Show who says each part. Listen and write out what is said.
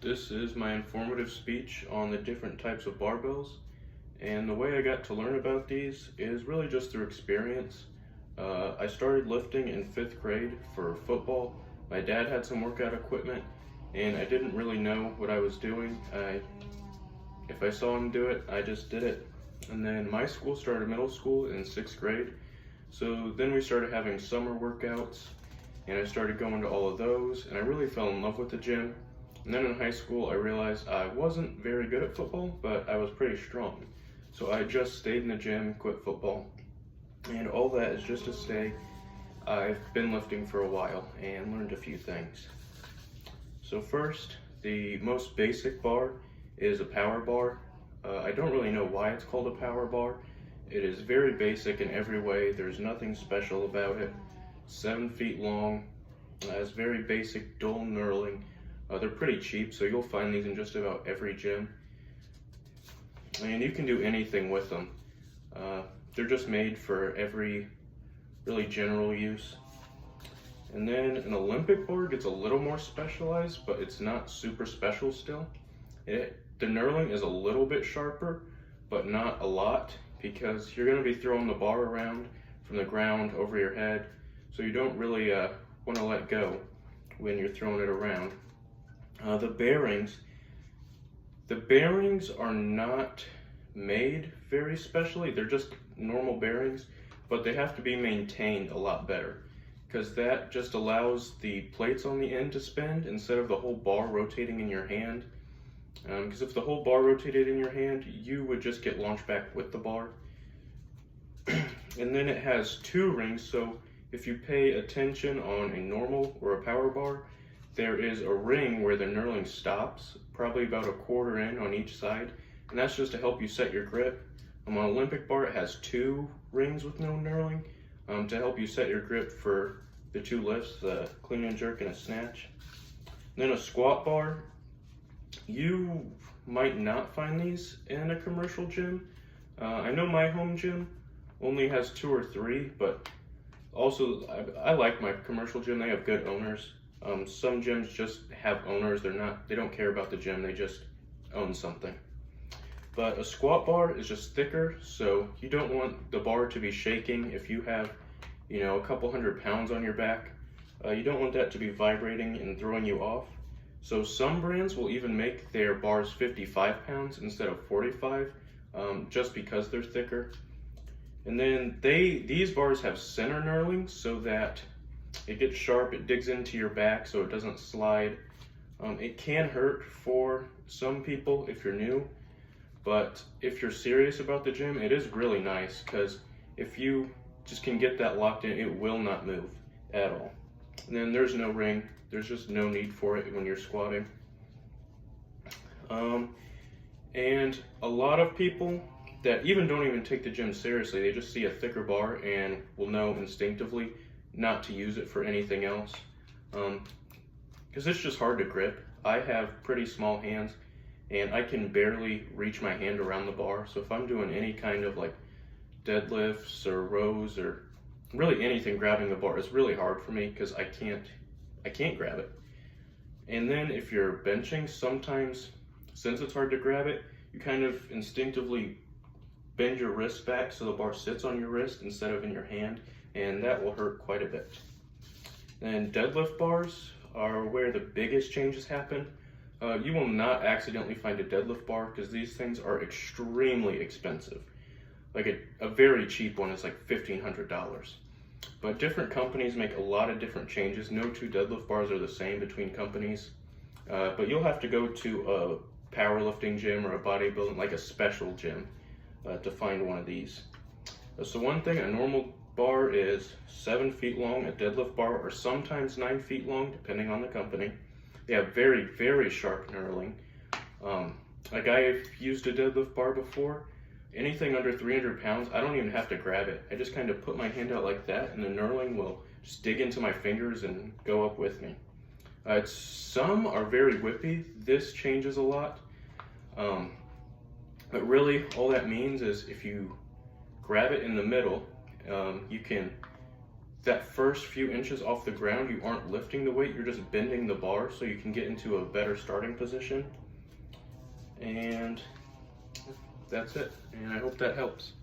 Speaker 1: This is my informative speech on the different types of barbells. And the way I got to learn about these is really just through experience. I started lifting in 5th grade for football. My dad had some workout equipment and I didn't really know what I was doing. If I saw him do it, I just did it. And then my school started middle school in 6th grade. So then we started having summer workouts and I started going to all of those and I really fell in love with the gym. And then in high school, I realized I wasn't very good at football, but I was pretty strong. So I just stayed in the gym, quit football. And all that is just to say, I've been lifting for a while and learned a few things. So first, the most basic bar is a power bar. I don't really know why it's called a power bar. It is very basic in every way. There's nothing special about it. 7 feet long, has very basic dual knurling. They're pretty cheap, so you'll find these in just about every gym. And you can do anything with them. They're just made for every really general use. And then an Olympic bar gets a little more specialized, but it's not super special still. The knurling is a little bit sharper, but not a lot, because you're going to be throwing the bar around from the ground over your head, so you don't really want to let go when you're throwing it around. The bearings are not made very specially. They're just normal bearings, but they have to be maintained a lot better because that just allows the plates on the end to spin instead of the whole bar rotating in your hand. Because if the whole bar rotated in your hand, you would just get launched back with the bar. And then it has 2 rings, so if you pay attention on a normal or a power bar, there is a ring where the knurling stops, probably about a quarter in on each side, and that's just to help you set your grip. On an Olympic bar, it has 2 rings with no knurling to help you set your grip for the 2 lifts, the clean and jerk and a snatch. And then a squat bar, you might not find these in a commercial gym. I know my home gym only has 2 or 3, but also I like my commercial gym. They have good owners. Some gyms just have owners. They don't care about the gym. They just own something. But a squat bar is just thicker, so you don't want the bar to be shaking if you have, a couple 100 pounds on your back. You don't want that to be vibrating and throwing you off. So some brands will even make their bars 55 pounds instead of 45, just because they're thicker. And then these bars have center knurling so that it gets sharp, it digs into your back so it doesn't slide. It can hurt for some people if you're new, but if you're serious about the gym, it is really nice because if you just can get that locked in, it will not move at all. And then there's no ring, there's just no need for it when you're squatting. And a lot of people that even don't even take the gym seriously, they just see a thicker bar and will know instinctively not to use it for anything else, because it's just hard to grip. I have pretty small hands and I can barely reach my hand around the bar, so if I'm doing any kind of like deadlifts or rows or really anything grabbing the bar, it's really hard for me because I can't grab it. And then if you're benching, sometimes since it's hard to grab it, you kind of instinctively bend your wrist back so the bar sits on your wrist instead of in your hand, and that will hurt quite a bit. And deadlift bars are where the biggest changes happen. You will not accidentally find a deadlift bar because these things are extremely expensive. Like a very cheap one is like $1,500. But different companies make a lot of different changes. No 2 deadlift bars are the same between companies. But you'll have to go to a powerlifting gym or a bodybuilding, like a special gym, to find one of these. So one thing, a normal bar is 7 feet long, a deadlift bar, or sometimes 9 feet long, depending on the company. They have very, very sharp knurling. Like I've used a deadlift bar before. Anything under 300 pounds, I don't even have to grab it. I just kind of put my hand out like that, and the knurling will just dig into my fingers and go up with me. Some are very whippy. This changes a lot. But really, all that means is if you grab it in the middle, you can that first few inches off the ground, you aren't lifting the weight, you're just bending the bar so you can get into a better starting position. And that's it, and I hope that helps.